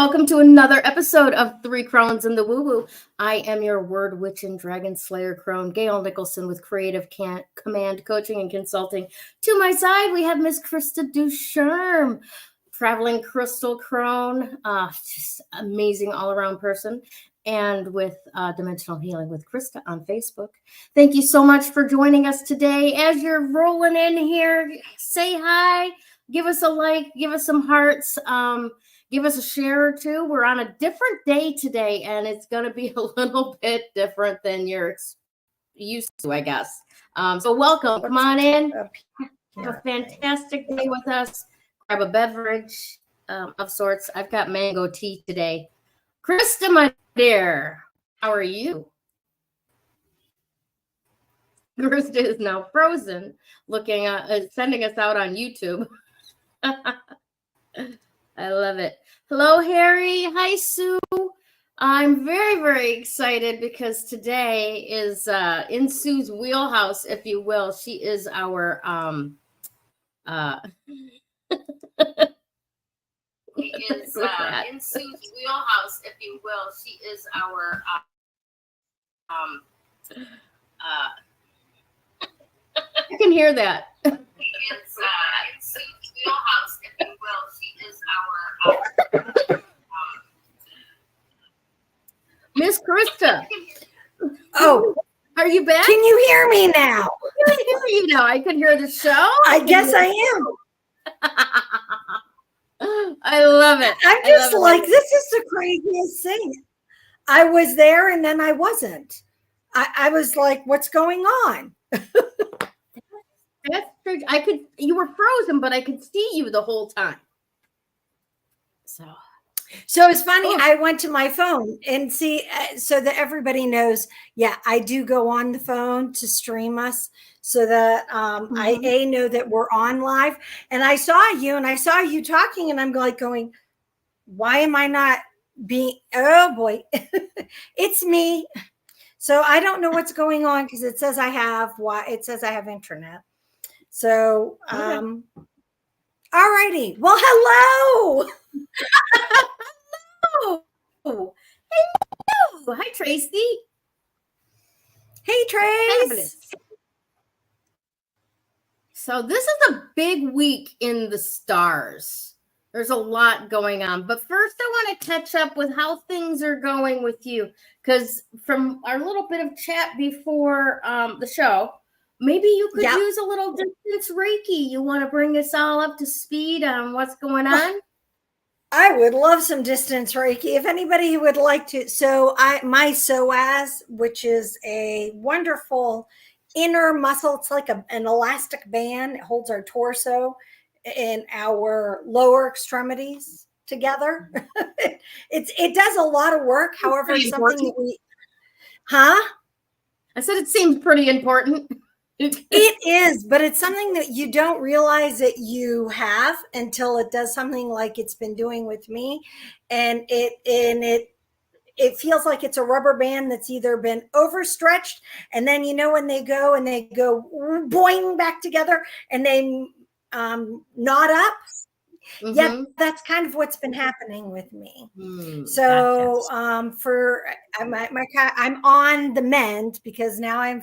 welcome to another episode of Three Crones in the Woo Woo. I am your word witch and dragon slayer crone, Gayle Nicholson, with Creative Command Coaching and Consulting. To my side, we have Miss Krista Ducharme, traveling crystal crone, just amazing all-around person, and with Dimensional Healing with Krista on Facebook. Thank you so much for joining us today. As you're rolling in here, say hi, give us a like, give us some hearts, give us a share or two. We're on a different day today, and it's going to be a little bit different than you're used to, I guess. So welcome. Come on in. Have a fantastic day with us. Grab a beverage of sorts. I've got mango tea today. Krista, my dear, how are you? Krista is now frozen, looking at sending us out on YouTube. I love it. Hello, Harry. Hi, Sue. I'm very, very excited because today is in Sue's wheelhouse, if you will. She is our in Sue's wheelhouse, if you will. She is our I can hear that. In Sue's wheelhouse, if you will. She is our Miss Krista. Oh, are you back? Can you hear me now? I can hear you now. I can hear the show. I guess I am. I love it. I'm just like, this is the craziest thing. I was there and then I wasn't. I was like, what's going on? That's true. You were frozen, but I could see you the whole time. So it's funny. Oh. I went to my phone and see, so that everybody knows, yeah, I do go on the phone to stream us so that I know that we're on live. And I saw you talking and I'm like going, why am I not being, oh boy, it's me. So I don't know what's going on because it says I have internet. So, all righty. Well, hello. Hello. Hello. Hi, Tracy. Hey, Trace. Fabulous. So this is a big week in the stars. There's a lot going on. But first, I want to catch up with how things are going with you. Because from our little bit of chat before the show, maybe you could use a little distance Reiki. You want to bring us all up to speed on what's going on? I would love some distance Reiki. If anybody would like to. So my psoas, which is a wonderful inner muscle. It's like an elastic band. It holds our torso and our lower extremities together. It does a lot of work. However, it's something that we, I said it seems pretty important. It is, but it's something that you don't realize that you have until it does something like it's been doing with me. And it feels like it's a rubber band that's either been overstretched, and then when they go boing back together and they knot up. Mm-hmm. Yeah, that's kind of what's been happening with me. So I'm on the mend because now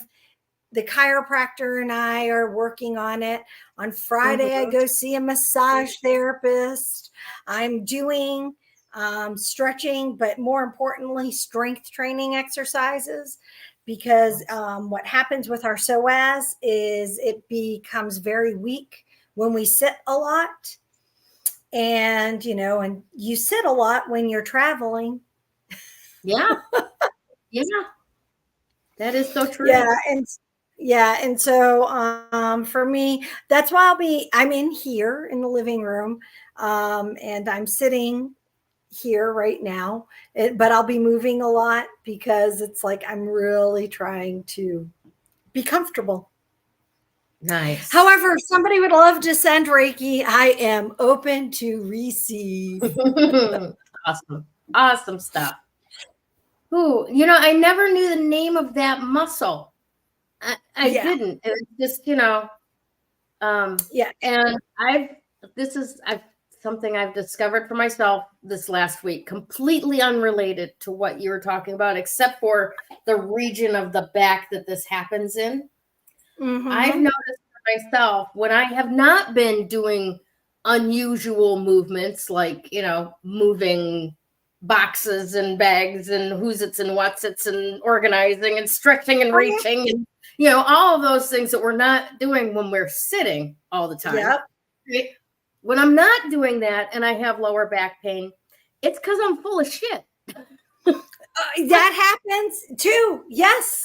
the chiropractor and I are working on it. On Friday, I go see a massage therapist. I'm doing stretching, but more importantly, strength training exercises, because what happens with our psoas is it becomes very weak when we sit a lot. And, and you sit a lot when you're traveling. Yeah. Yeah. That is so true. Yeah. And so for me, that's why I'm in here in the living room. And I'm sitting here right now, but I'll be moving a lot because it's like, I'm really trying to be comfortable. Nice. However, if somebody would love to send Reiki, I am open to receive. Awesome stuff. Ooh, I never knew the name of that muscle. I didn't. It was just, And I've something I've discovered for myself this last week, completely unrelated to what you were talking about, except for the region of the back that this happens in. I've noticed for myself when I have not been doing unusual movements like, moving boxes and bags and who's it's and what's it's and organizing and stretching and reaching and, all of those things that we're not doing when we're sitting all the time. Yep. Right? When I'm not doing that and I have lower back pain, it's because I'm full of shit. That happens too. Yes.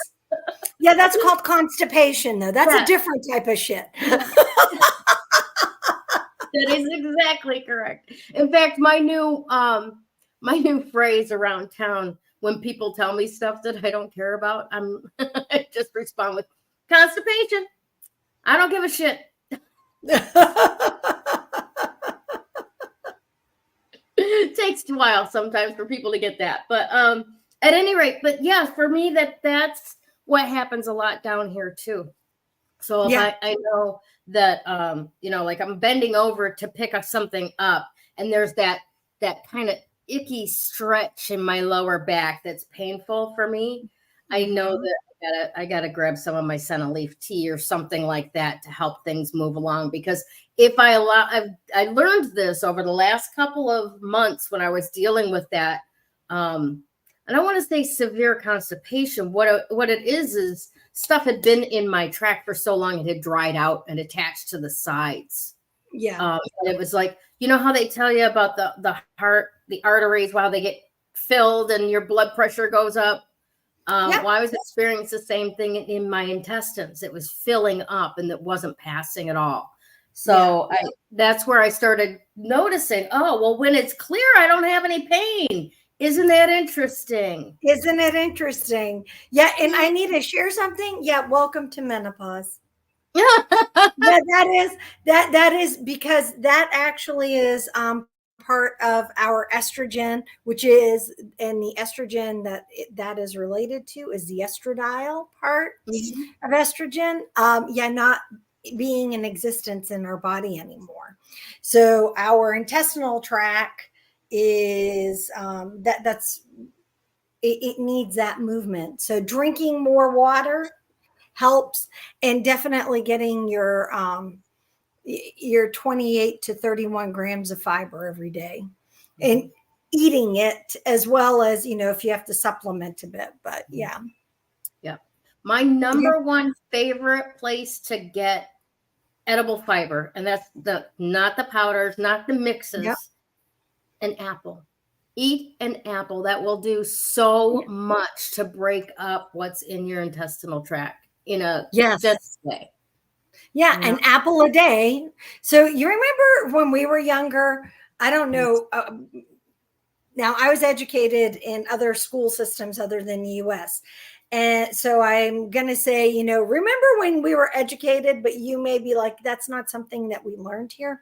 Yeah, that's called constipation, though. That's a different type of shit. That is exactly correct. In fact, my new phrase around town when people tell me stuff that I don't care about, I just respond with constipation. I don't give a shit. It takes a while sometimes for people to get that, but at any rate, but yeah, for me that's what happens a lot down here too. So if I know that like I'm bending over to pick up something up and there's that kind of icky stretch in my lower back that's painful for me, I know that I gotta grab some of my senna leaf tea or something like that to help things move along. Because if I learned this over the last couple of months when I was dealing with that. I don't want to say severe constipation. What it is stuff had been in my track for so long it had dried out and attached to the sides. Yeah. And it was like, how they tell you about the heart, the arteries, while they get filled and your blood pressure goes up. Well, I was experiencing the same thing in my intestines. It was filling up and it wasn't passing at all. So that's where I started noticing, oh, well, when it's clear, I don't have any pain. Isn't that interesting? Isn't it interesting? Yeah. And I need to share something. Yeah. Welcome to menopause. that is because that actually is part of our estrogen, which is, and the estrogen that is related to is the estradiol part of estrogen. Not being in existence in our body anymore. So our intestinal tract is it needs that movement. So drinking more water helps, and definitely getting your 28 to 31 grams of fiber every day, and eating it as well as, if you have to supplement a bit. But yeah. My number one favorite place to get edible fiber, and that's not the powders, not the mixes, an apple. Eat an apple. That will do so much to break up what's in your intestinal tract in a just way. Yeah, an apple a day. So you remember when we were younger, I don't know. Now I was educated in other school systems other than the US. And so I'm going to say, remember when we were educated, but you may be like, that's not something that we learned here.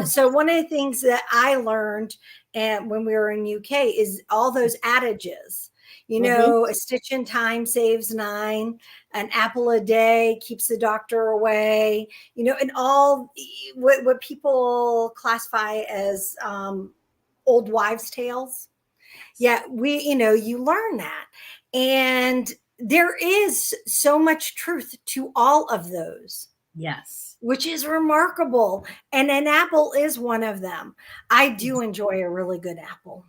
So one of the things that I learned when we were in UK is all those adages, a stitch in time saves 9, an apple a day keeps the doctor away, and all what people classify as old wives' tales. Yeah, you learn that. And there is so much truth to all of those. Yes. Which is remarkable. And an apple is one of them. I do enjoy a really good apple.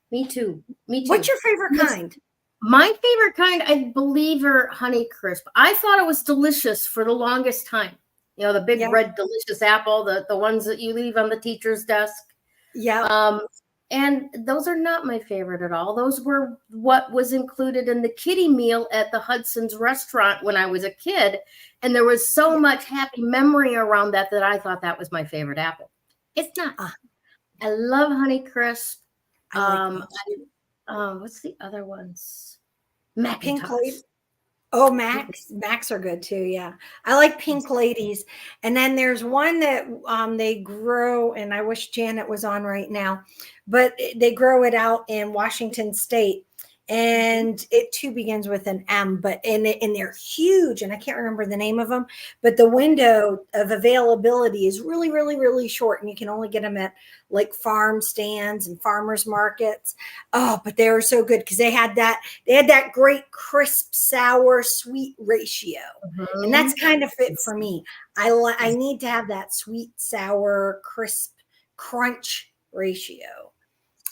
Me too. What's your favorite kind? My favorite kind, I believe, are Honeycrisp. I thought it was delicious for the longest time. The big red delicious apple, the ones that you leave on the teacher's desk. Yeah. And those are not my favorite at all. Those were what was included in the kiddie meal at the Hudson's restaurant when I was a kid. And there was so much happy memory around that I thought that was my favorite apple. It's not. I love Honeycrisp. What's the other ones? Pink Ladies. Oh, Macs are good too. Yeah. I like Pink Ladies. And then there's one that they grow, and I wish Janet was on right now, but they grow it out in Washington State. and it too begins with an M, but and they're huge, and I can't remember the name of them, but the window of availability is really, really, really short, and you can only get them at like farm stands and farmers markets. Oh, but they were so good because they had that great crisp, sour, sweet ratio, and that's kind of fit for me. I need to have that sweet, sour, crisp, crunch ratio.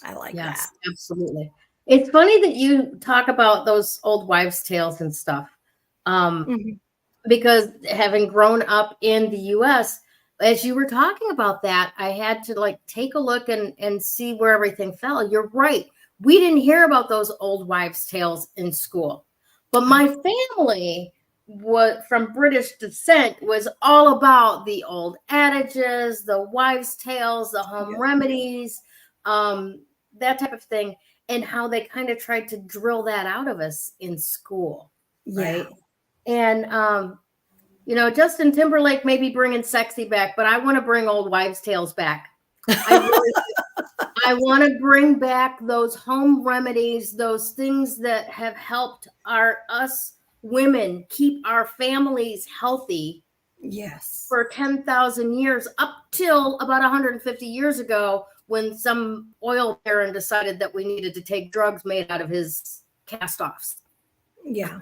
I like that. Absolutely. It's funny that you talk about those old wives' tales and stuff, because having grown up in the U.S., as you were talking about that, I had to like take a look and see where everything fell. You're right. We didn't hear about those old wives' tales in school, but my family was from British descent, was all about the old adages, the wives' tales, the home remedies, that type of thing, and how they kind of tried to drill that out of us in school, right? And Justin Timberlake may be bringing sexy back, but I want to bring old wives' tales back. I want to bring back those home remedies, those things that have helped us women keep our families healthy. Yes. For 10,000 years, up till about 150 years ago, when some oil baron decided that we needed to take drugs made out of his cast-offs. Yeah.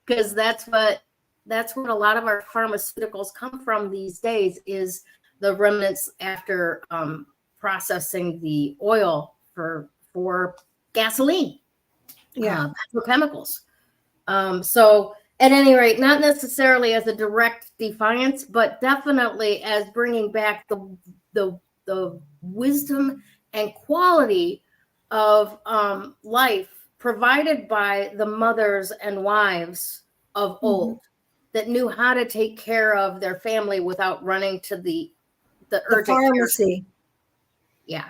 Because that's what a lot of our pharmaceuticals come from these days, is the remnants after processing the oil for gasoline, petrochemicals. So at any rate, not necessarily as a direct defiance, but definitely as bringing back the wisdom and quality of life provided by the mothers and wives of old, that knew how to take care of their family without running to the urgent pharmacy. Yeah,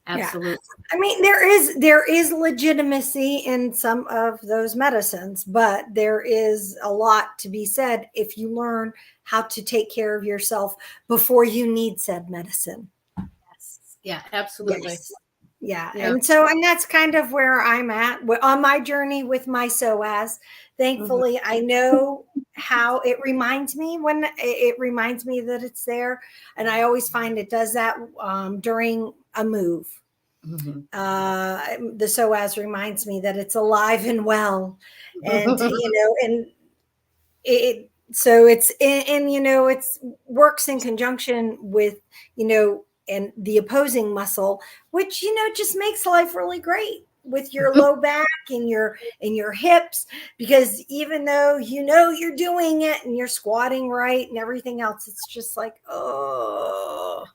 absolutely. I mean, there is legitimacy in some of those medicines, but there is a lot to be said if you learn how to take care of yourself before you need said medicine. Yes. Yeah, absolutely. Yes. Yeah. And that's kind of where I'm at on my journey with my psoas. Thankfully, I know how it reminds me that it's there. And I always find it does that during a move. The psoas reminds me that it's alive and well. And, and it's works in conjunction with, and the opposing muscle, which, just makes life really great with your low back and your hips, because even though, you're doing it and you're squatting right and everything else, it's just like, oh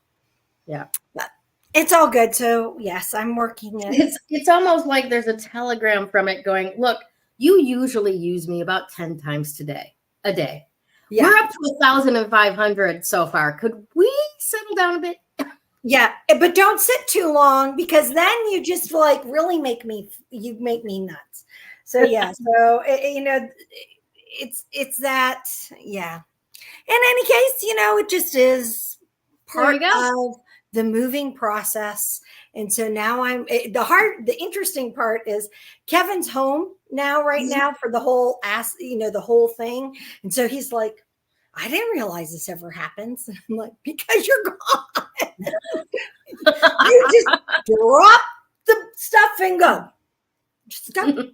yeah, but it's all good. So yes, I'm working it. It's almost like there's a telegram from it going, look, you usually use me about 10 times a day. Yeah. We're up to 1,500 so far. Could we settle down a bit? Yeah, but don't sit too long, because then you just like really make me nuts. So yeah, so it's that. Yeah. In any case, it just is part of the moving process. And so now the interesting part is Kevin's home now, right now, for the whole the whole thing. And so he's like, I didn't realize this ever happens. I'm like, because you're gone. You just drop the stuff and go. Just go.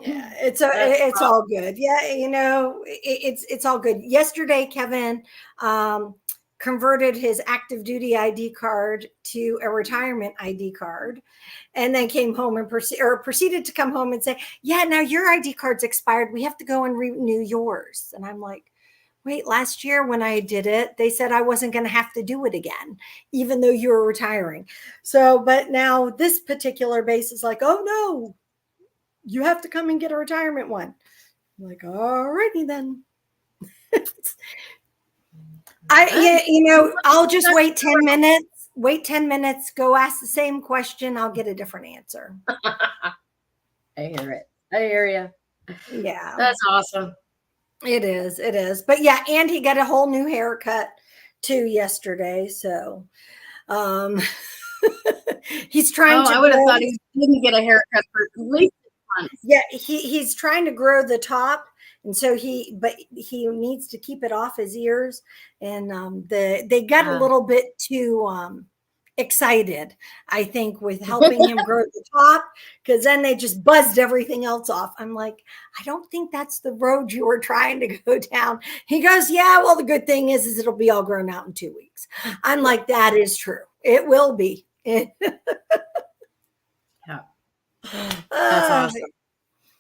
Yeah, it's all good. Yeah, it's all good. Yesterday, Kevin converted his active duty ID card to a retirement ID card, and then came home and proceeded to come home and say, yeah, now your ID card's expired. We have to go and renew yours. And I'm like, wait, last year when I did it, they said I wasn't going to have to do it again, even though you were retiring. So, but now this particular base is like, oh no, you have to come and get a retirement one. I'm like, all righty then. I'll just wait 10 minutes, go ask the same question. I'll get a different answer. I hear it. I hear you. Yeah. That's awesome. It is. But yeah, and he got a whole new haircut too yesterday. So, He's trying to I would have grow. thought he didn't get a haircut for at least 6 months. Yeah, he's trying to grow the top, and so he needs to keep it off his ears. And they got a little bit too excited, I think, with helping him grow the top, because then they just buzzed everything else off. I'm like, I don't think that's the road you were trying to go down. He goes, yeah, well, the good thing is it'll be all grown out in 2 weeks. I'm like, that is true. It will be. Yeah. That's awesome.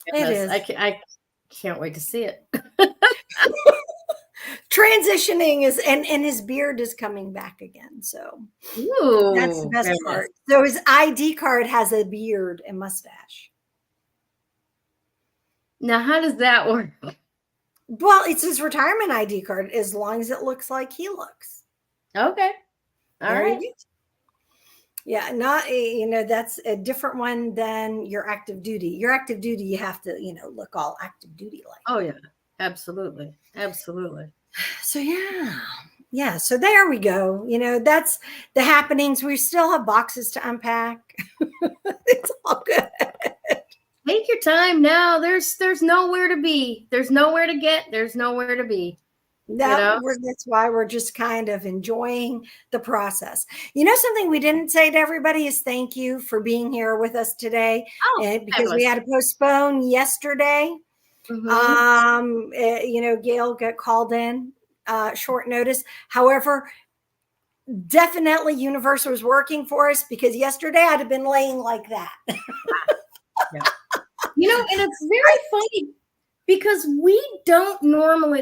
It is. I can't wait to see it. Transitioning is, and his beard is coming back again. So that's the best part. So his ID card has a beard and mustache. Now, how does that work? Well, it's his retirement ID card, as long as it looks like he looks. Okay. All right. Yeah, not that's a different one than your active duty. Your active duty, you have to, look all active duty like. Oh yeah, absolutely. So yeah. So there we go. That's the happenings. We still have boxes to unpack. It's all good. Take your time now. There's nowhere to be. There's nowhere to get. There's nowhere to be. That's why we're just kind of enjoying the process. Something we didn't say to everybody is thank you for being here with us today. Because we had to postpone yesterday. Mm-hmm. Gayle got called in short notice. However, definitely universe was working for us, because yesterday I'd have been laying like that. Yeah. And it's very funny, because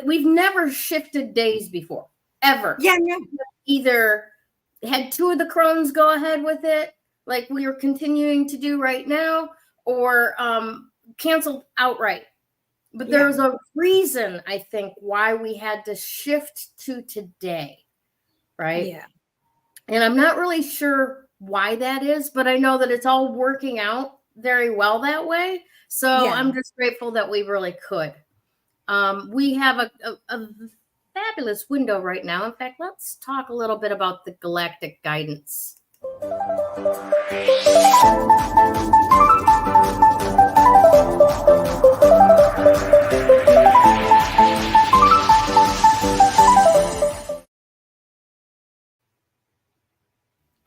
we've never shifted days before, ever. Yeah, no. Either had 2 of the Crones go ahead with it, like we are continuing to do right now, or canceled outright. But there's a reason, I think, why we had to shift to today, right? Yeah. And I'm not really sure why that is, but I know that it's all working out very well that way. So I'm just grateful that we really could. We have a fabulous window right now. In fact, let's talk a little bit about the galactic guidance.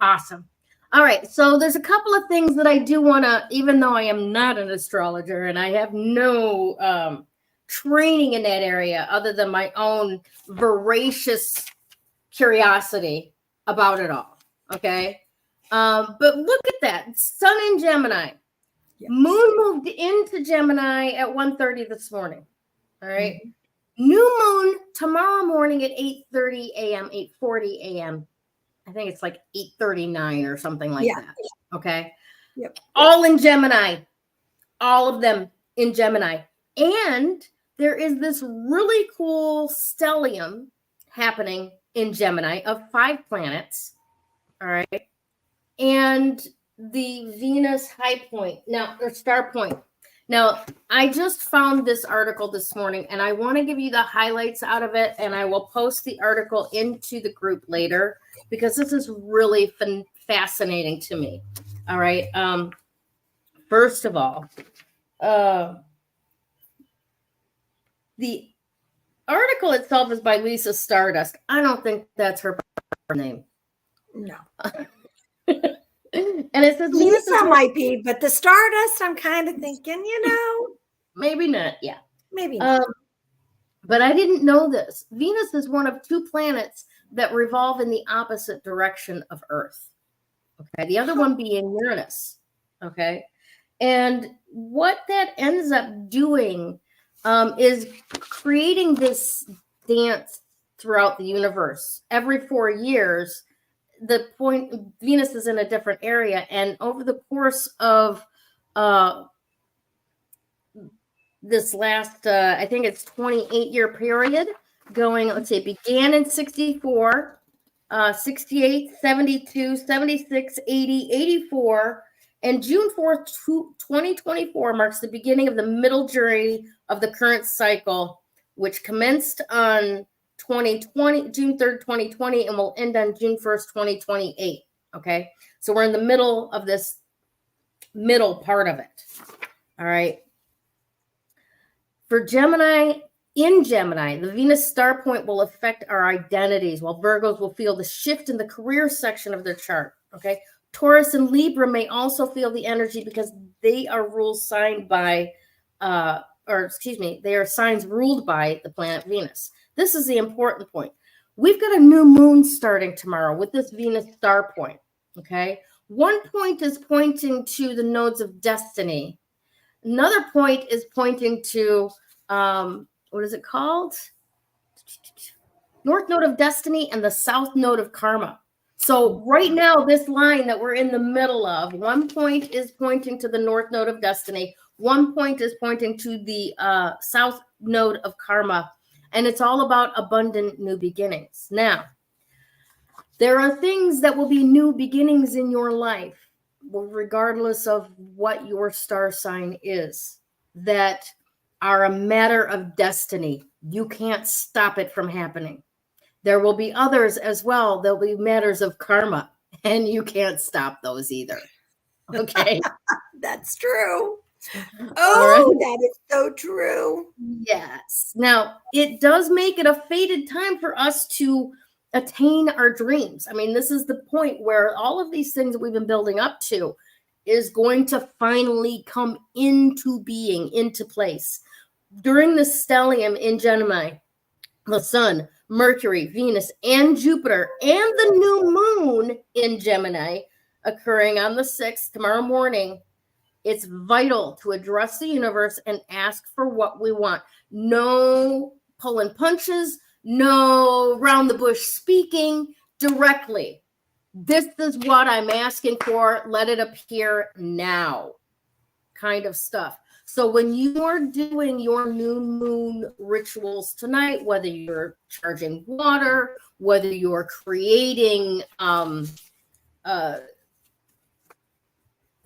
Awesome. All right. So there's a couple of things that I do want to, even though I am not an astrologer and I have no training in that area other than my own voracious curiosity about it all. Okay. But look at that. Sun in Gemini. Yep. Moon moved into Gemini at 1:30 this morning. All right. Mm-hmm. New moon tomorrow morning at 8:30 a.m., 8:40 a.m. I think it's like 8:39 or something like that. Okay. Yep. All in Gemini. All of them in Gemini. And there is this really cool stellium happening in Gemini of 5 planets. All right. And the Venus high point now, or star point. Now, I just found this article this morning, and I want to give you the highlights out of it, and I will post the article into the group later, because this is really fascinating to me. All right. First of all, the article itself is by Lisa Stardust. I don't think that's her name. No. And it says Lisa might be, but the Stardust, I'm kind of thinking, maybe not. Yeah, maybe not. But I didn't know this. Venus is one of 2 planets that revolve in the opposite direction of Earth. Okay, the other one being Uranus. Okay, and what that ends up doing is creating this dance throughout the universe. Every 4 years, the point Venus is in a different area, and over the course of this last I think it's 28-year period going, let's see, it began in 64, 68, 72, 76, 80, 84, and June 4th, 2024 marks the beginning of the middle journey of the current cycle, which commenced on June 3rd, 2020, and will end on June 1st, 2028. Okay. So we're in the middle of this middle part of it. All right. For Gemini, in Gemini, the Venus star point will affect our identities, while Virgos will feel the shift in the career section of their chart. Okay. Taurus and Libra may also feel the energy because they are they are signs ruled by the planet Venus. This is the important point. We've got a new moon starting tomorrow with this Venus star point. Okay. One point is pointing to the nodes of destiny. Another point is pointing to, what is it called? North node of destiny and the south node of karma. So right now, this line that we're in the middle of, one point is pointing to the north node of destiny. One point is pointing to the south node of karma. And it's all about abundant new beginnings. Now, there are things that will be new beginnings in your life, regardless of what your star sign is, that are a matter of destiny. You can't stop it from happening. There will be others as well. There'll be matters of karma, and you can't stop those either. Okay. That's true. Oh, that is so true. Yes. Now, it does make it a fated time for us to attain our dreams. I mean, this is the point where all of these things that we've been building up to is going to finally come into being, into place. During the stellium in Gemini, the Sun, Mercury, Venus, and Jupiter, and the new moon in Gemini occurring on the 6th tomorrow morning, it's vital to address the universe and ask for what we want. No pulling punches, no round the bush speaking, directly. This is what I'm asking for. Let it appear now, kind of stuff. So when you are doing your new moon rituals tonight, whether you're charging water, whether you're creating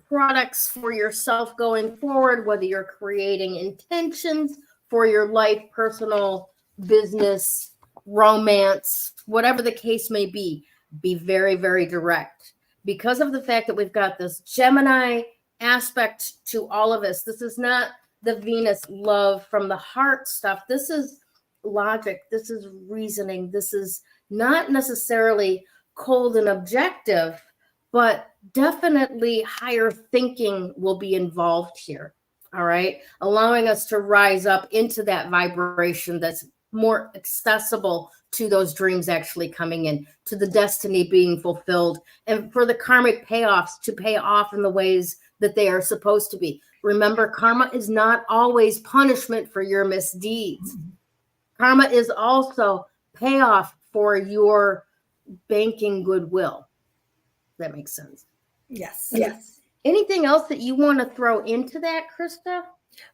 products for yourself going forward, whether you're creating intentions for your life, personal, business, romance, whatever the case may be very, very direct. Because of the fact that we've got this Gemini aspect to all of us, this is not the Venus love from the heart stuff. This is logic. This is reasoning. This is not necessarily cold and objective, but definitely higher thinking will be involved here. All right. Allowing us to rise up into that vibration that's more accessible to those dreams actually coming in, to the destiny being fulfilled, and for the karmic payoffs to pay off in the ways that they are supposed to be. Remember, karma is not always punishment for your misdeeds. Karma is also payoff for your banking goodwill. That makes sense. Yes. Yes. Anything else that you want to throw into that, Krista?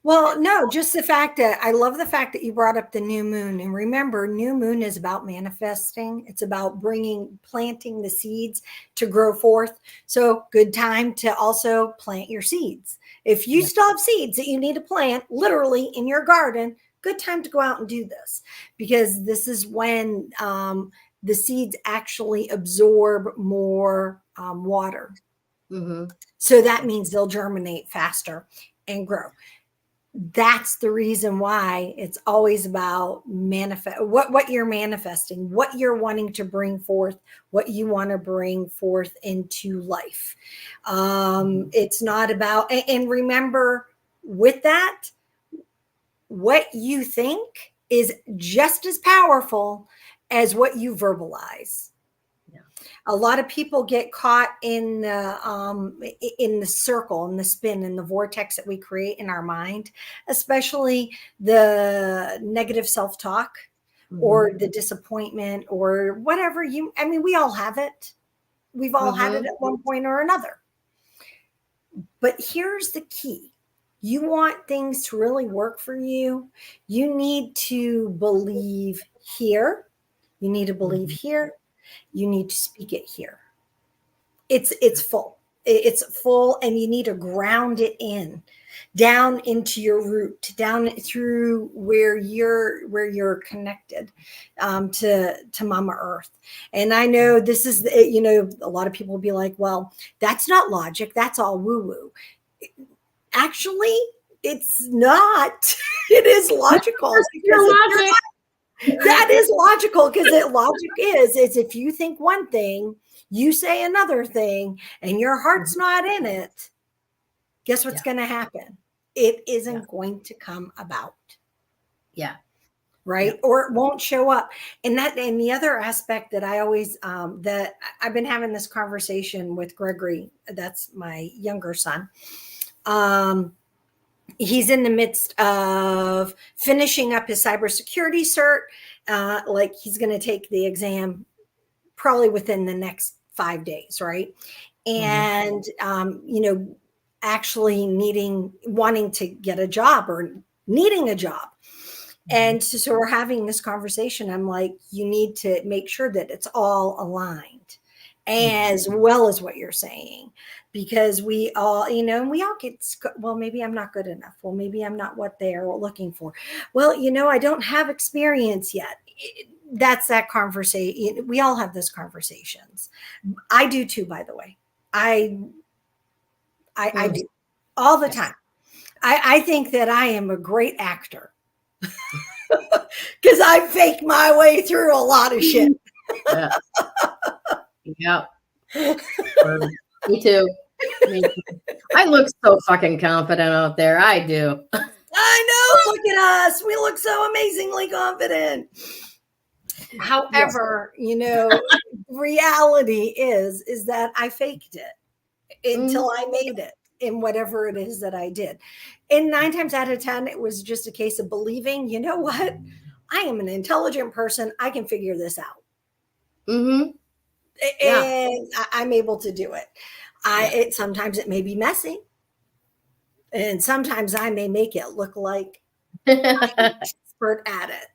Well, no, just the fact that I love the fact that you brought up the new moon. And remember, new moon is about manifesting. It's about planting the seeds to grow forth. So good time to also plant your seeds. If you still have seeds that you need to plant literally in your garden, good time to go out and do this, because this is when the seeds actually absorb more water. Mm-hmm. So that means they'll germinate faster and grow. That's the reason why it's always about what you're manifesting, what you're wanting to bring forth, what you want to bring forth into life. It's not about, and remember with that, what you think is just as powerful as what you verbalize. A lot of people get caught in the circle, in the spin, in the vortex that we create in our mind, especially the negative self-talk or the disappointment or whatever we all have it. We've all had it at one point or another. But here's the key. You want things to really work for you. You need to believe here. You need to believe here. You need to speak it here. It's full. It's full, and you need to ground it in down into your root, down through where you're connected to Mama Earth. And I know this is, a lot of people will be like, well, that's not logic. That's all woo woo. Actually, it's not. It is logical. That is logical, because logic is if you think one thing, you say another thing, and your heart's not in it, guess what's going to happen? It isn't going to come about. Yeah. Right. Yeah. Or it won't show up. And the other aspect that I always, that I've been having this conversation with Gregory, that's my younger son. He's in the midst of finishing up his cybersecurity cert. Like he's going to take the exam probably within the next 5 days. Right. And, actually wanting to get a job or needing a job. And so we're having this conversation. I'm like, you need to make sure that it's all aligned, as well as what you're saying, because we all, we all get, well, maybe I'm not good enough. Well, maybe I'm not what they're looking for. Well, I don't have experience yet. That's that conversation. We all have those conversations. I do too, by the way. I do all the time. I think that I am a great actor because I fake my way through a lot of shit. Yeah. Me too. I look so fucking confident out there. I do. I know. Look at us. We look so amazingly confident. However, reality is that I faked it until I made it in whatever it is that I did. And 9 times out of 10, it was just a case of believing, you know what? I am an intelligent person. I can figure this out. And I'm able to do it. Sometimes it may be messy. And sometimes I may make it look like I'm an expert at it.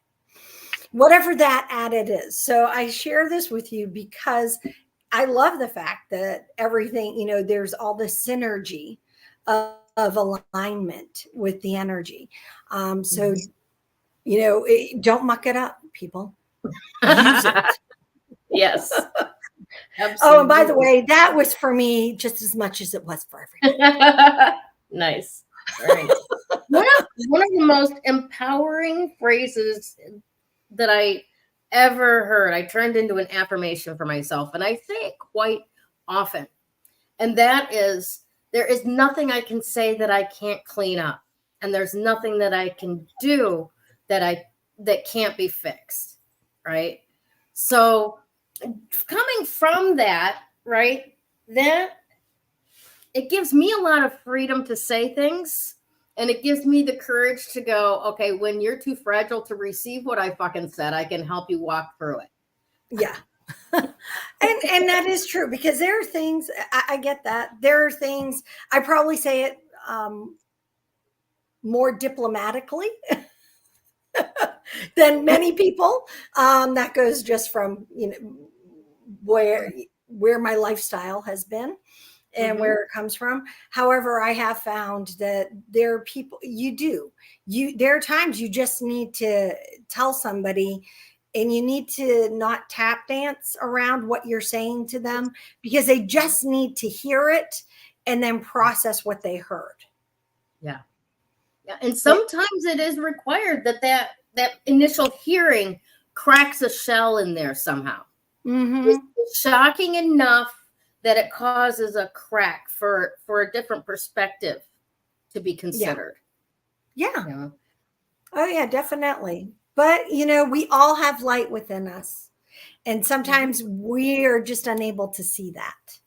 Whatever that at it is. So I share this with you because I love the fact that everything, there's all this synergy of alignment with the energy. So, don't muck it up, people. Use it. Yes. Absolutely. Oh, and by the way, that was for me just as much as it was for everyone. Nice. Right. One of the most empowering phrases that I ever heard, I turned into an affirmation for myself, and I say it quite often. And that is, there is nothing I can say that I can't clean up. And there's nothing that I can do that can't be fixed. Right. So coming from that, right, that it gives me a lot of freedom to say things. And it gives me the courage to go, okay, when you're too fragile to receive what I fucking said, I can help you walk through it. Yeah. and that is true, because there are things, I get that. There are things, I probably say it more diplomatically than many people. That goes just from, where my lifestyle has been. And where it comes from. However, I have found that there are people, there are times you just need to tell somebody, and you need to not tap dance around what you're saying to them, because they just need to hear it and then process what they heard. Yeah. Yeah. And sometimes it is required that initial hearing cracks a shell in there somehow. It's shocking enough that it causes a crack for a different perspective to be considered. Yeah. Oh yeah, definitely. But we all have light within us, and sometimes we are just unable to see that.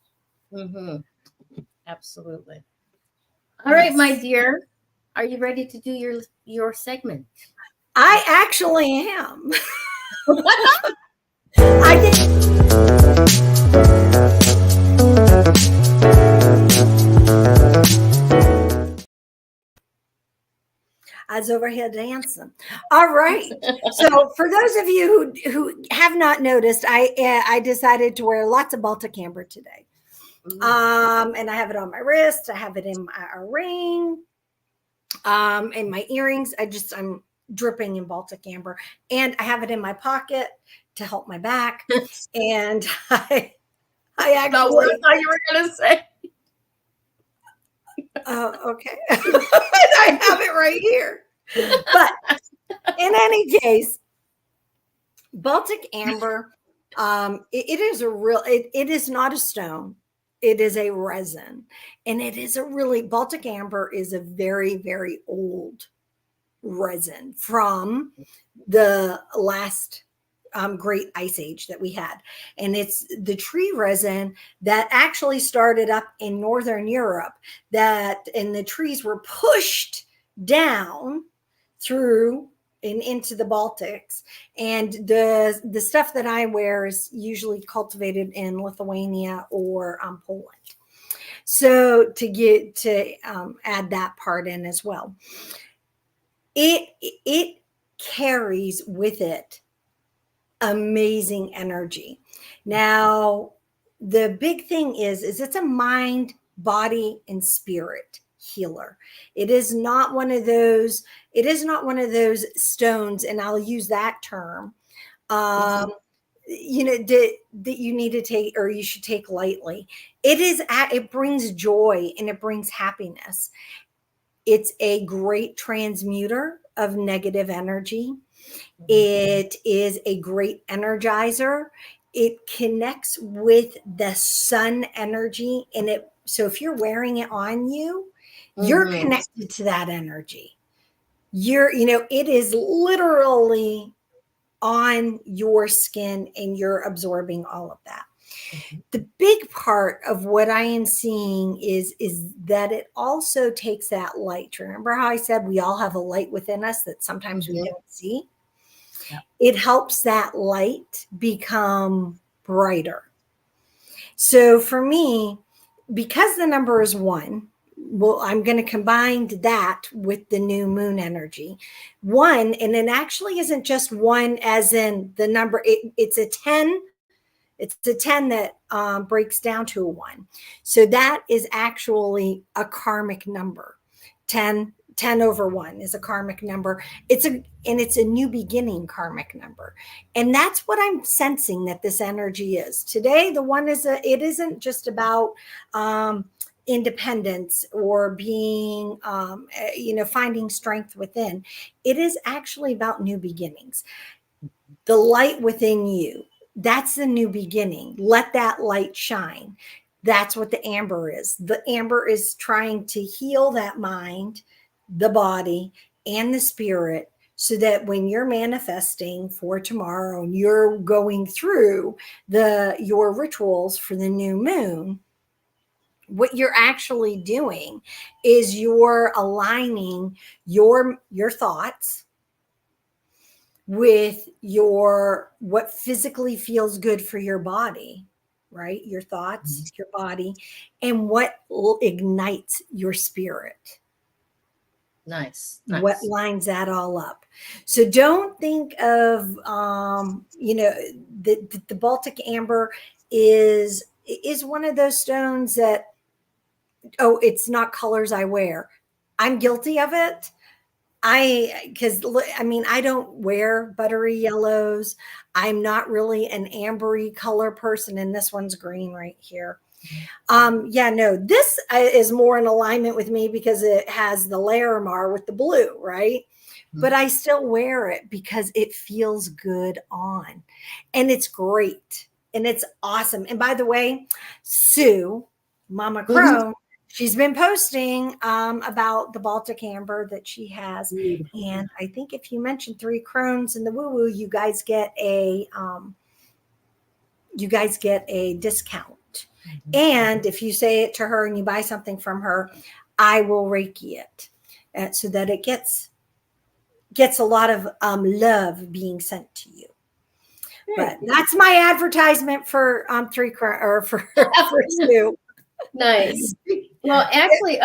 Absolutely. All right, my dear, are you ready to do your segment? I actually am. I did. I was over here dancing. All right. So for those of you who have not noticed, I decided to wear lots of Baltic Amber today. And I have it on my wrist. I have it in a ring, in my earrings. I'm dripping in Baltic Amber, and I have it in my pocket to help my back. And I actually, what I thought you were going to say. Okay. I have it right here. But in any case, Baltic Amber, it is not a stone. It is a resin. And Baltic Amber is a very, very old resin from the last great ice age that we had. And it's the tree resin that actually started up in Northern Europe, and the trees were pushed down through and into the Baltics. And the stuff that I wear is usually cultivated in Lithuania or Poland. So to add that part in as well, it carries with it amazing energy. Now, the big thing is it's a mind, body, and spirit healer. It is not one of those stones, and I'll use that term, that you need to take, or you should take lightly. It brings joy and it brings happiness. It's a great transmuter of negative energy. It is a great energizer. It connects with the sun energy. So if you're wearing it on you, you're connected to that energy. It is literally on your skin and you're absorbing all of that. The big part of what I am seeing is that it also takes that light. Remember how I said we all have a light within us that sometimes we don't see? Yeah. It helps that light become brighter. So for me, because the number is 1, well, I'm going to combine that with the new moon energy. 1, and it actually isn't just 1 as in the number, it's a 10. It's a 10 that breaks down to a 1. So that is actually a karmic number. 10 over 1 is a karmic number. It's a new beginning karmic number. And that's what I'm sensing that this energy is. Today, the 1 it isn't just about independence or being, finding strength within. It is actually about new beginnings. The light within you. That's the new beginning. Let that light shine. That's what the amber is. The amber is trying to heal that mind, the body, and the spirit, so that when you're manifesting for tomorrow and you're going through your rituals for the new moon, what you're actually doing is you're aligning your thoughts with what physically feels good for your body, right? Your thoughts, your body, and what ignites your spirit. Nice. What lines that all up. So don't think of, the Baltic Amber is one of those stones that, it's not colors I wear. I'm guilty of it. I don't wear buttery yellows. I'm not really an ambery color person, and this one's green right here. This is more in alignment with me because it has the Larimar with the blue, right? But I still wear it because it feels good on, and it's great, and it's awesome. And by the way, Sue, Mama Crone, she's been posting about the Baltic Amber that she has. And I think if you mention 3 Crones in the woo-woo, you guys get a discount. And if you say it to her and you buy something from her, I will Reiki it so that it gets a lot of love being sent to you. But that's my advertisement for 3 Crones, or for Sue. Nice. Well, actually,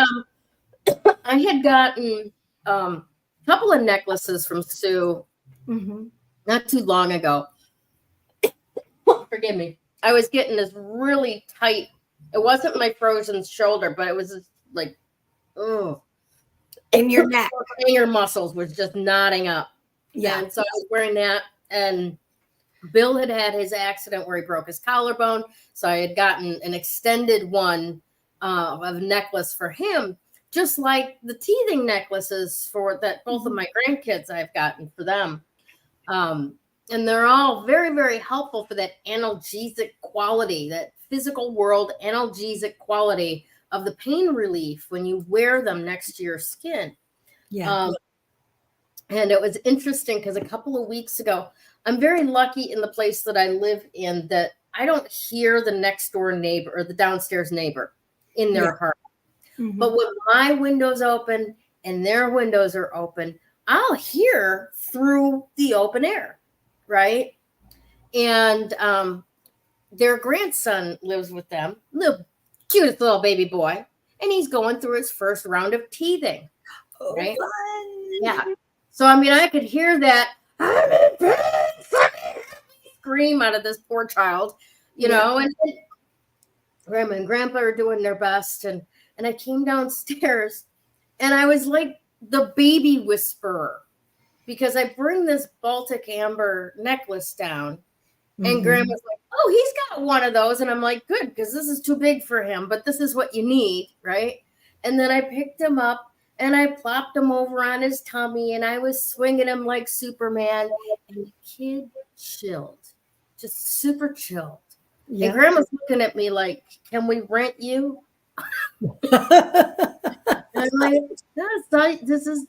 I had gotten a couple of necklaces from Sue not too long ago. Forgive me. I was getting this really tight It wasn't my frozen shoulder, but it was just like, oh, in your neck. Finger muscles was just knotting up. Yeah. And so I was wearing that, and Bill had had his accident where he broke his collarbone. So I had gotten an extended one of necklace for him, just like the teething necklaces for that both of my grandkids I've gotten for them. And they're all very, very helpful for that analgesic quality, that physical world analgesic quality of the pain relief when you wear them next to your skin. Yeah. And it was interesting because a couple of weeks ago, I'm very lucky in the place that I live in that I don't hear the next door neighbor or the downstairs neighbor in their apartment. Mm-hmm. But when my window's open and their windows are open, I'll hear through the open air, right? And their grandson lives with them, the cutest little baby boy, and he's going through his first round of teething, right? Fun. Yeah. So, I mean, I could hear that I'm in pain, scream out of this poor child, you know, and Grandma and Grandpa are doing their best. And I came downstairs and I was like the baby whisperer because I bring this Baltic Amber necklace down and Grandma's like, oh, he's got one of those. And I'm like, good, because this is too big for him, but this is what you need, right? And then I picked him up and I plopped him over on his tummy and I was swinging him like Superman. And the kid chilled, just super chilled. Yeah. And Grandma's looking at me like, can we rent you? And I'm like, this is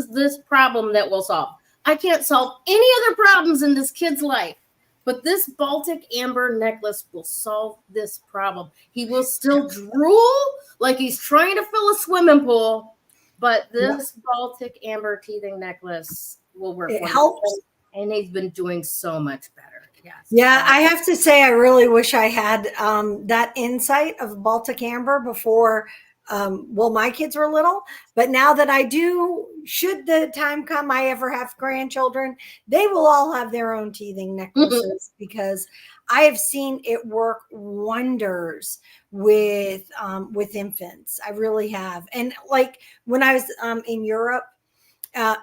this problem that we'll solve. I can't solve any other problems in this kid's life, but this Baltic Amber necklace will solve this problem. He will still drool like he's trying to fill a swimming pool, but this Baltic Amber teething necklace will work. It helps. And he's been doing so much better. Yes. Yeah, I have to say, I really wish I had that insight of Baltic Amber before. My kids were little, but now that I do, should the time come I ever have grandchildren, they will all have their own teething necklaces because I have seen it work wonders with infants. I really have. And like when I was in Europe,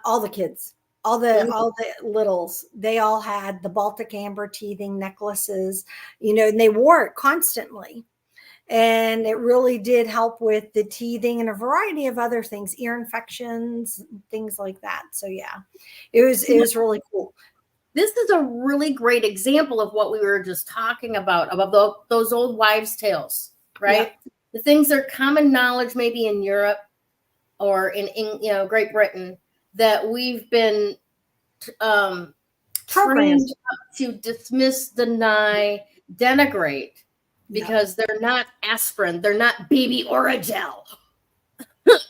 all the kids, all the littles, they all had the Baltic Amber teething necklaces, and they wore it constantly. And it really did help with the teething and a variety of other things, ear infections, things like that. So yeah, it was really cool. This is a really great example of what we were just talking about those old wives' tales, right? Yeah. The things that are common knowledge, maybe in Europe or in Great Britain, that we've been trained to dismiss, deny, denigrate. Because they're not aspirin, they're not baby Oragel,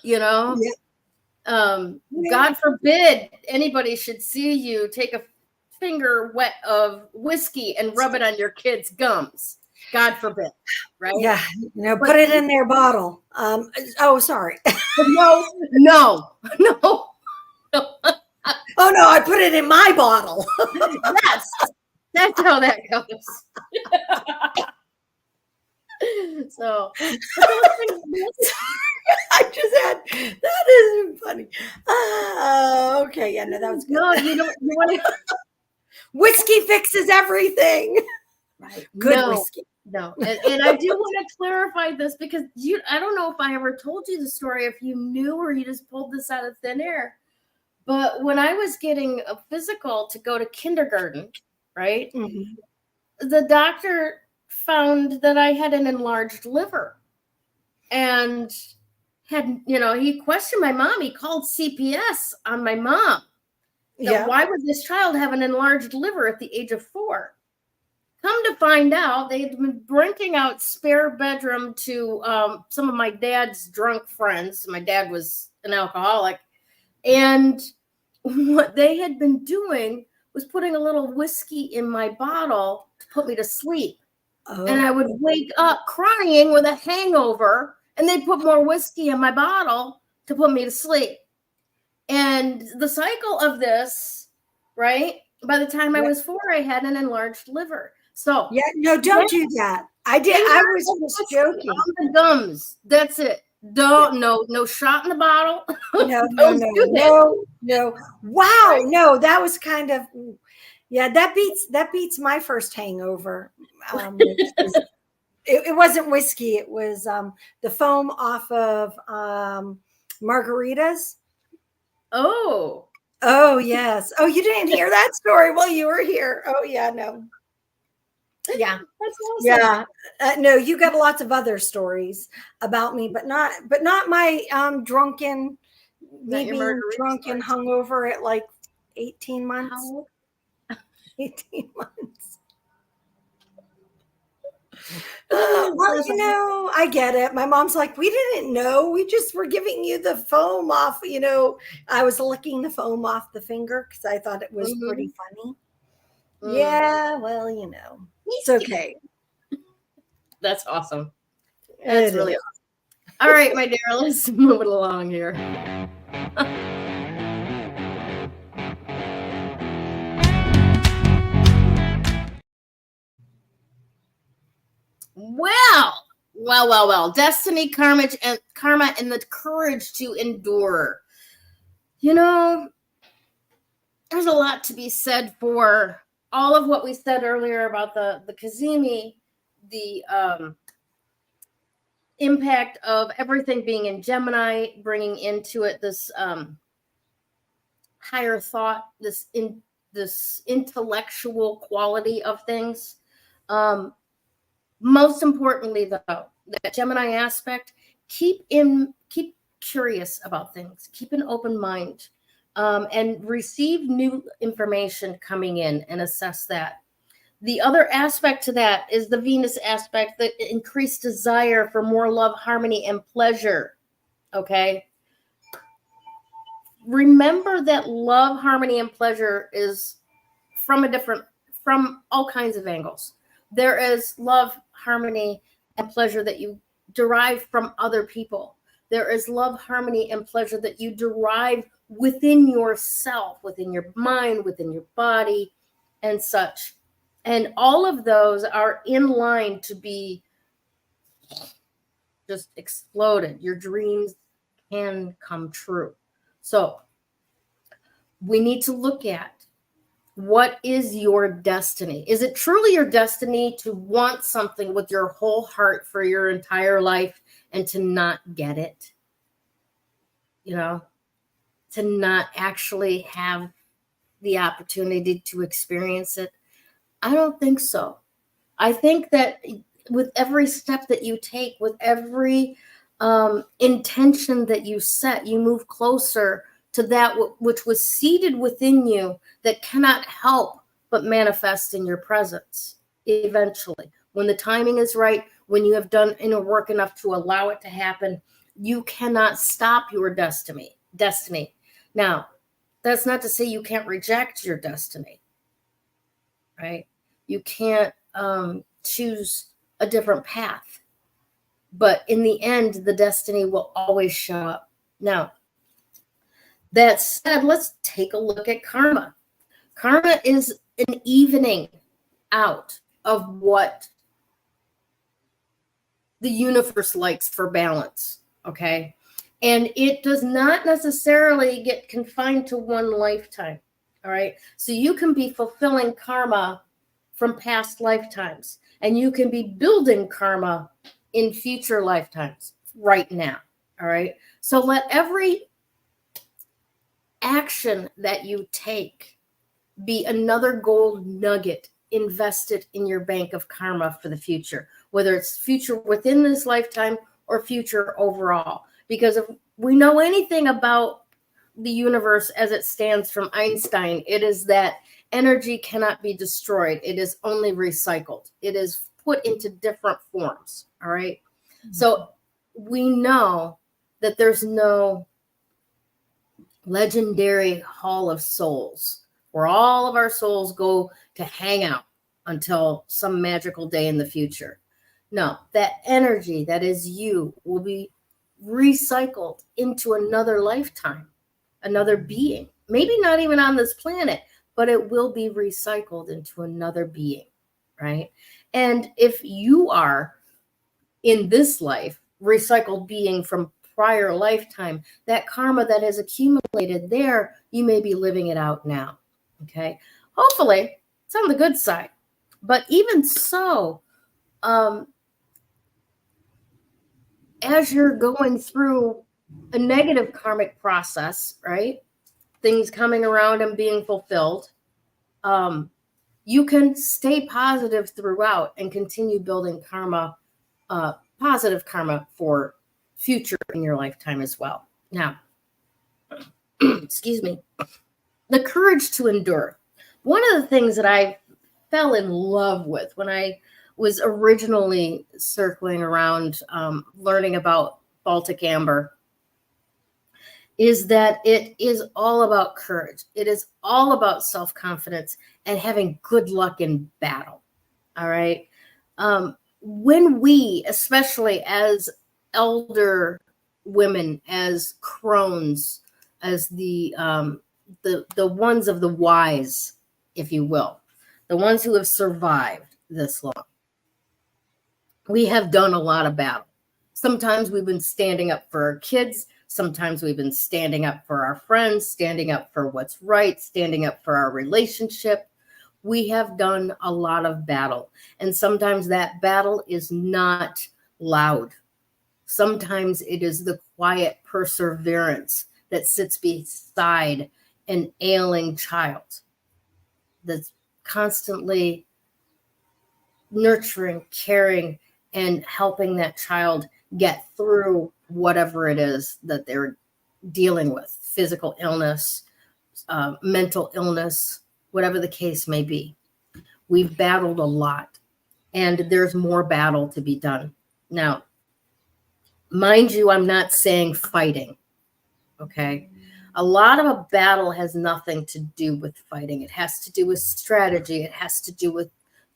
Yeah. God forbid anybody should see you take a finger wet of whiskey and rub it on your kid's gums. God forbid, right? Yeah, put it in their bottle. Sorry. No. Oh no, I put it in my bottle. Yes, that's how that goes. So I just had that isn't funny. Okay, yeah, no, that was good. No, you want to. Whiskey fixes everything. Right. Good whiskey. No, and I do want to clarify this because I don't know if I ever told you the story, if you knew or you just pulled this out of thin air. But when I was getting a physical to go to kindergarten, right? Mm-hmm. The doctor found that I had an enlarged liver and he questioned my mom. He called CPS on my mom. Why would this child have an enlarged liver at the age of 4? Come to find out, they had been renting out spare bedroom to some of my dad's drunk friends. My dad was an alcoholic. And what they had been doing was putting a little whiskey in my bottle to put me to sleep. Oh. And I would wake up crying with a hangover, and they'd put more whiskey in my bottle to put me to sleep. And the cycle of this, right? By the time I was 4, I had an enlarged liver. So don't do that. I did. I was just joking. On the gums. That's it. Don't no shot in the bottle. No. Wow, right. No, that was kind of that beats my first hangover. It wasn't whiskey. It was the foam off of margaritas. Oh yes. Oh, you didn't hear that story? Well, you were here. Oh yeah, no. Yeah, that's awesome. Yeah, no, you got lots of other stories about me, but not my drunken, me being drunk and hungover at like 18 months. 18 months. Well, I get it. My mom's like, we didn't know. We just were giving you the foam off. I was licking the foam off the finger because I thought it was pretty funny. Yeah, well, it's okay. That's awesome. That's really awesome. All right, my dear, let's move it along here. Well. Destiny, karma, and the courage to endure. There's a lot to be said for all of what we said earlier about the Cazimi, the impact of everything being in Gemini, bringing into it this higher thought, this intellectual quality of things. Most importantly, though, that Gemini aspect, keep curious about things, keep an open mind, and receive new information coming in and assess that. The other aspect to that is the Venus aspect, the increased desire for more love, harmony, and pleasure. Okay. Remember that love, harmony, and pleasure is from all kinds of angles. There is love, harmony, and pleasure that you derive from other people. There is love, harmony, and pleasure that you derive within yourself, within your mind, within your body, and such. And all of those are in line to be just exploded. Your dreams can come true. So we need to look at, what is your destiny? Is it truly your destiny to want something with your whole heart for your entire life and to not get it? To not actually have the opportunity to experience it? I don't think so. I think that with every step that you take, with every intention that you set, you move closer to that which was seated within you that cannot help but manifest in your presence eventually. When the timing is right, when you have done inner work enough to allow it to happen, you cannot stop your destiny. Now, that's not to say you can't reject your destiny, right? You can't choose a different path. But in the end, the destiny will always show up. Now, that said, let's take a look at karma. Karma is an evening out of what the universe likes for balance, okay? And it does not necessarily get confined to one lifetime, all right? So you can be fulfilling karma from past lifetimes, and you can be building karma in future lifetimes right now, all right? So let every action that you take be another gold nugget invested in your bank of karma for the future, whether it's future within this lifetime or future overall. Because if we know anything about the universe as it stands from Einstein, it is that energy cannot be destroyed. It is only recycled. It is put into different forms, all right? Mm-hmm. So we know that there's no legendary hall of souls where all of our souls go to hang out until some magical day in the future. No, that energy that is you will be recycled into another lifetime, another being. Maybe not even on this planet, but it will be recycled into another being, right? And if you are in this life recycled being from prior lifetime, that karma that has accumulated there, you may be living it out now. Okay. Hopefully it's on the good side. But even so, as you're going through a negative karmic process, right? Things coming around and being fulfilled, you can stay positive throughout and continue building karma, positive karma for future in your lifetime as well. Now, excuse me, the courage to endure. One of the things that I fell in love with when I was originally circling around learning about Baltic Amber is that it is all about courage. It is all about self-confidence and having good luck in battle. All right. When we, especially as elder women, as crones, as the ones of the wise, if you will, the ones who have survived this long, we have done a lot of battle. Sometimes we've been standing up for our kids. Sometimes we've been standing up for our friends, standing up for what's right, standing up for our relationship. We have done a lot of battle. And sometimes that battle is not loud. Sometimes it is the quiet perseverance that sits beside an ailing child that's constantly nurturing, caring, and helping that child get through whatever it is that they're dealing with, physical illness, mental illness, whatever the case may be. We've battled a lot, and there's more battle to be done. Now, mind you, I'm not saying fighting, okay? A lot of a battle has nothing to do with fighting. It has to do with strategy. It has to do with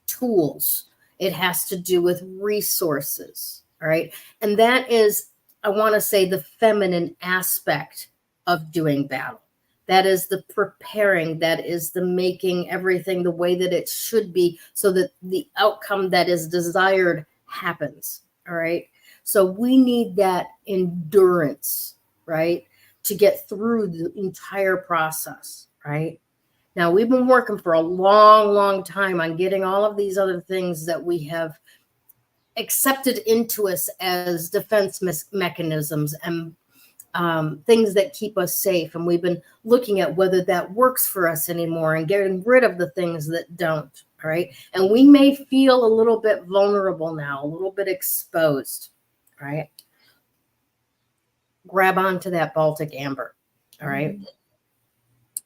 tools. It has to do with resources, all right? And that is, I want to say, the feminine aspect of doing battle. That is the preparing. That is the making everything the way that it should be so that the outcome that is desired happens, all right? So we need that endurance, right, to get through the entire process, right? Now, we've been working for a long, long time on getting all of these other things that we have accepted into us as defense mechanisms and things that keep us safe. And we've been looking at whether that works for us anymore and getting rid of the things that don't, all right? And we may feel a little bit vulnerable now, a little bit exposed, right? Grab onto that Baltic Amber, all right?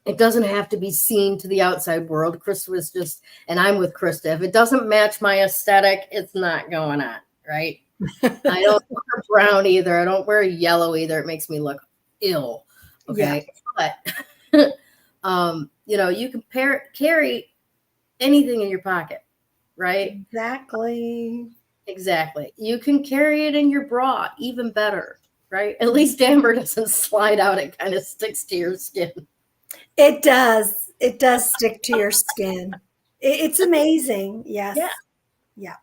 It doesn't have to be seen to the outside world. Krista was just, and I'm with Krista. If it doesn't match my aesthetic, it's not going on, right? I don't wear brown either. I don't wear yellow either. It makes me look ill. Okay. Yeah. But, you can carry anything in your pocket, right? Exactly. You can carry it in your bra, even better, right? At least amber doesn't slide out. It kind of sticks to your skin. It does. It does stick to your skin. It's amazing. Yes. Yeah.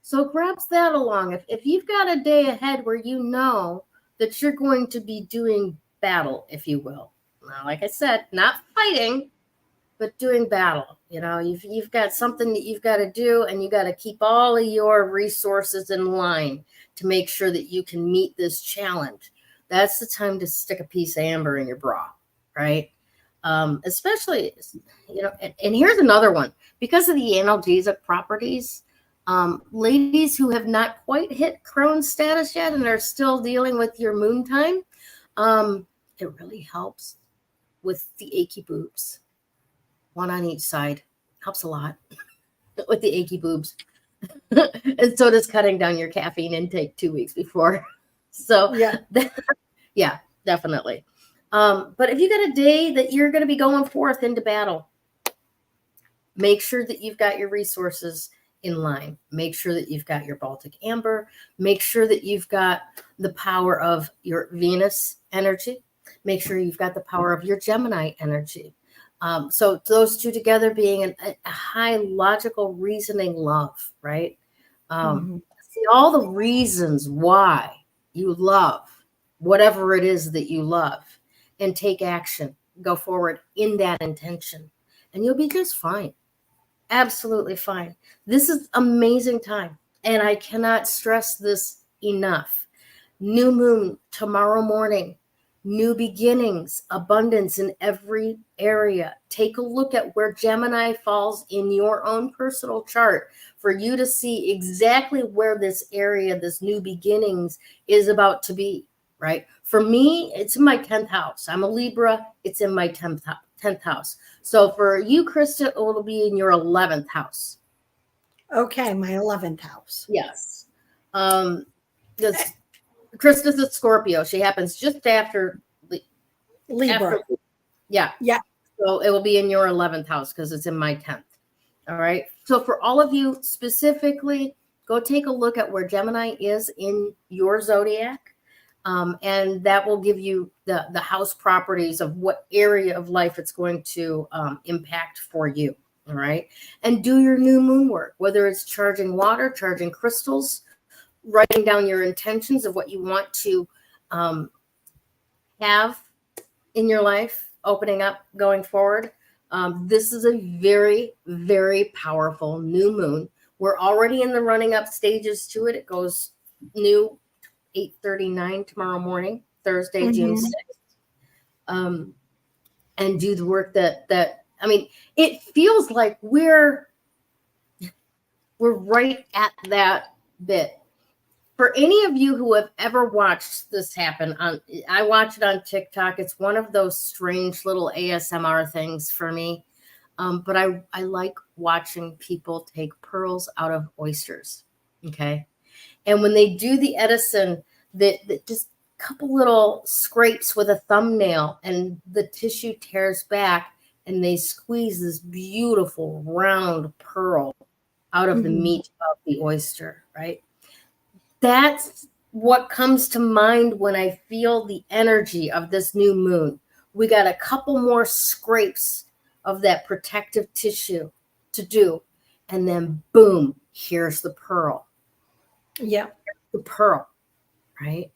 So grab that along. If you've got a day ahead where you know that you're going to be doing battle, if you will. Now, like I said, not fighting, but doing battle. You've got something that you've got to do, and you got to keep all of your resources in line to make sure that you can meet this challenge. That's the time to stick a piece of amber in your bra, right? Especially, and here's another one. Because of the analgesic properties, ladies who have not quite hit Crohn's status yet and are still dealing with your moon time, it really helps with the achy boobs. One on each side. Helps a lot with the achy boobs. And so does cutting down your caffeine intake 2 weeks before. So yeah, definitely. But if you got a day that you're going to be going forth into battle, make sure that you've got your resources in line. Make sure that you've got your Baltic Amber. Make sure that you've got the power of your Venus energy. Make sure you've got the power of your Gemini energy. So those two together being a high logical reasoning love, right? See all the reasons why you love whatever it is that you love and take action, go forward in that intention, and you'll be just fine. Absolutely fine. This is amazing time. And I cannot stress this enough. New moon tomorrow morning, new beginnings, abundance in every area. Take a look at where Gemini falls in your own personal chart for you to see exactly where this area, this new beginnings is about to be, right? For me, it's in my 10th house. I'm a Libra. It's in my 10th house. So for you, Krista, it'll be in your 11th house. Okay, my 11th house. Yes. This Krista's a Scorpio. She happens just after Libra. Yeah. So it will be in your 11th house because it's in my 10th. All right. So for all of you specifically, go take a look at where Gemini is in your zodiac. And that will give you the house properties of what area of life it's going to impact for you. All right. And do your new moon work, whether it's charging water, charging crystals, writing down your intentions of what you want to have in your life, opening up, going forward. This is a very, very powerful new moon. We're already in the running up stages to it. It goes new 8:39 tomorrow morning, Thursday, June 6th. And do the work that I mean, it feels like we're right at that bit. For any of you who have ever watched this happen, I watch it on TikTok. It's one of those strange little ASMR things for me. But I like watching people take pearls out of oysters. Okay. And when they do the Edison, that just a couple little scrapes with a thumbnail and the tissue tears back and they squeeze this beautiful round pearl out of the meat of the oyster, right? That's what comes to mind when I feel the energy of this new moon. We got a couple more scrapes of that protective tissue to do. And then boom, here's the pearl. Yeah. The pearl, right?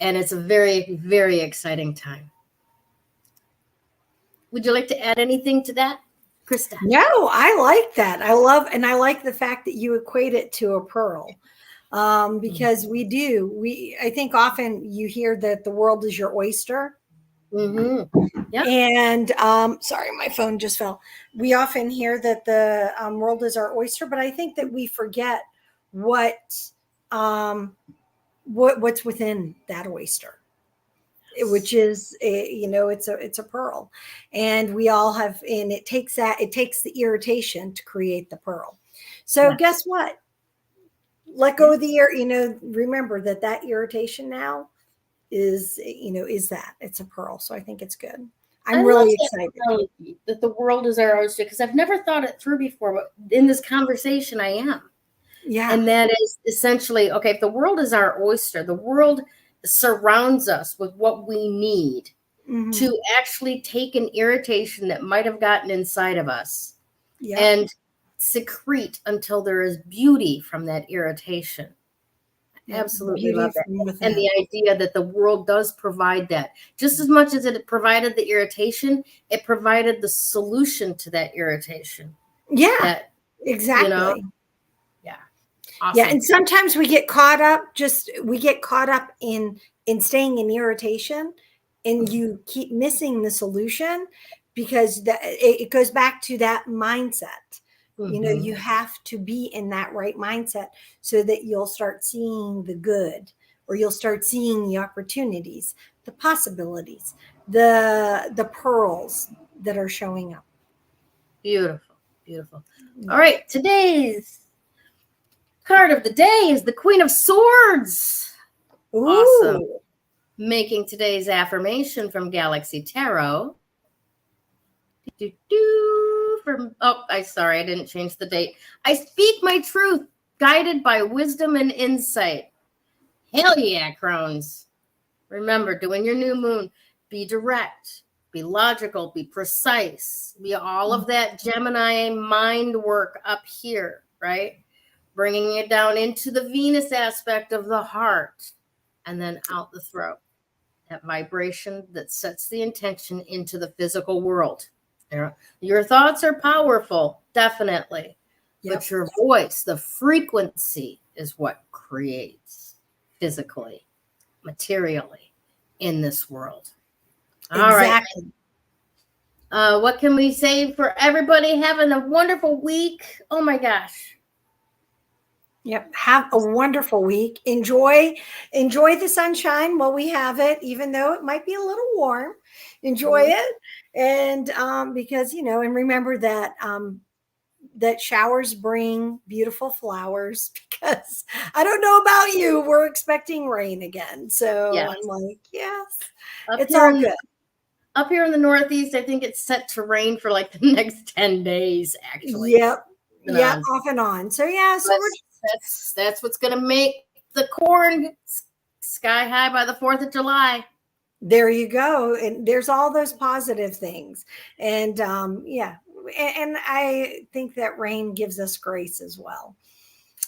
And it's a very, very exciting time. Would you like to add anything to that, Krista? No, I like that. I like the fact that you equate it to a pearl. Because I think often you hear that the world is your oyster. Yeah. And sorry, my phone just fell. We often hear that the world is our oyster, but I think that we forget what's within that oyster, which is it's a pearl, and we all have, and it takes the irritation to create the pearl. So guess what? Let go of the remember that irritation now is that it's a pearl. So I think it's good. I'm really excited that the world is our oyster, because I've never thought it through before, but in this conversation I am. Yeah. And that is essentially, okay, if the world is our oyster, the world surrounds us with what we need to actually take an irritation that might have gotten inside of us and secrete until there is beauty from that irritation. Absolutely love that. And the idea that the world does provide that. Just as much as it provided the irritation, it provided the solution to that irritation. Yeah, exactly. Yeah. Awesome. Yeah, and sometimes we get caught up in staying in irritation, and you keep missing the solution because it goes back to that mindset. You have to be in that right mindset so that you'll start seeing the good, or you'll start seeing the opportunities, the possibilities, the pearls that are showing up. Beautiful, beautiful. All right, today's card of the day is the Queen of Swords. Ooh. Awesome. Making today's affirmation from Galaxy Tarot. I didn't change the date. I speak my truth, guided by wisdom and insight. Hell yeah, Crones. Remember, during your new moon, be direct, be logical, be precise, be all of that Gemini mind work up here, right? Bringing it down into the Venus aspect of the heart and then out the throat. That vibration that sets the intention into the physical world. Your thoughts are powerful, definitely. Yep. But your voice, the frequency, is what creates physically, materially in this world. All exactly. Right. What can we say for everybody having a wonderful week? Oh my gosh. Yep. Have a wonderful week. Enjoy the sunshine while we have it, even though it might be a little warm. Enjoy it. And because, and remember that that showers bring beautiful flowers, because I don't know about you, we're expecting rain again. So yes. I'm like, yes, it's all good. Up here in the Northeast, I think it's set to rain for like the next 10 days, actually. Yep. Yeah, off and on. So yeah, so that's what's going to make the corn sky high by the 4th of July. There you go. And there's all those positive things. And yeah, and I think that rain gives us grace as well.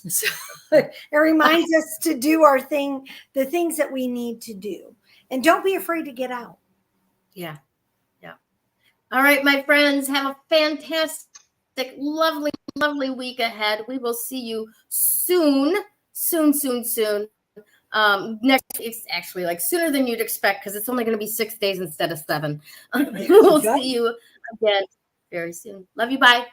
So it reminds us to do our thing, the things that we need to do. And don't be afraid to get out. Yeah. Yeah. All right, my friends, have a fantastic, lovely, lovely week ahead. We will see you soon. Next, it's actually like sooner than you'd expect, because it's only going to be 6 days instead of 7. We'll see you again very soon. Love you. Bye.